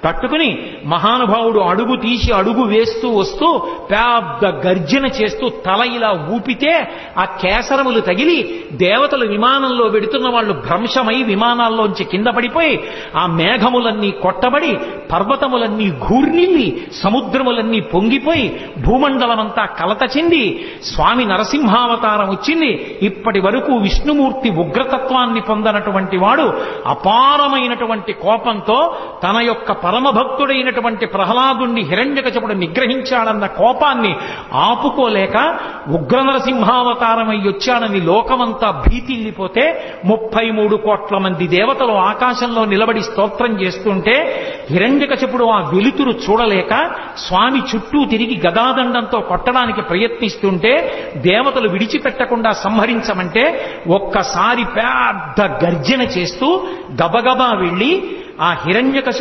పట్టుకుని మహానుభావుడు అడుగు తీసి అడుగు వేస్తూ వస్తూ పెద్ద గర్జన చేస్తూ తల ఇలా ఊపితే ఆ కేసరములు తగిలి దేవతలు విమానంలో వెడుతున్న వాళ్ళు భ్రంశమై విమానాల్లోంచి కింద పడిపోయి ఆ మేఘములన్నీ కొట్టబడి పర్వతములన్నీ ఘూర్నిల్లి సముద్రములన్నీ పొంగిపోయి భూమండలమంతా కలత చెంది స్వామి నరసింహావతారం వచ్చింది. ఇప్పటి వరకు విష్ణుమూర్తి ఉగ్రతత్వాన్ని పొందనటువంటి వాడు అపారమైనటువంటి కోపంతో తన యొక్క పరమభక్తుడైనటువంటి ప్రహ్లాదుణ్ణి హిరణ్యకశపుడు నిగ్రహించాడన్న కోపాన్ని ఆపుకోలేక ఉగ్ర నరసింహావతారమై వచ్చాడని లోకమంతా భీతిల్లిపోతే 33 కోట్ల మంది దేవతలు ఆకాశంలో నిలబడి స్తోత్రం చేస్తుంటే హిరణ్యకశపుడు ఆ వెలుతురు చూడలేక స్వామి చుట్టూ తిరిగి గదాదండంతో కొట్టడానికి ప్రయత్నిస్తుంటే దేవతలు విడిచిపెట్టకుండా సంహరించమంటే ఒక్కసారి పెద్ద గర్జన చేస్తూ గబగబా వెళ్లి ఆ హిరణ్యకశిపుని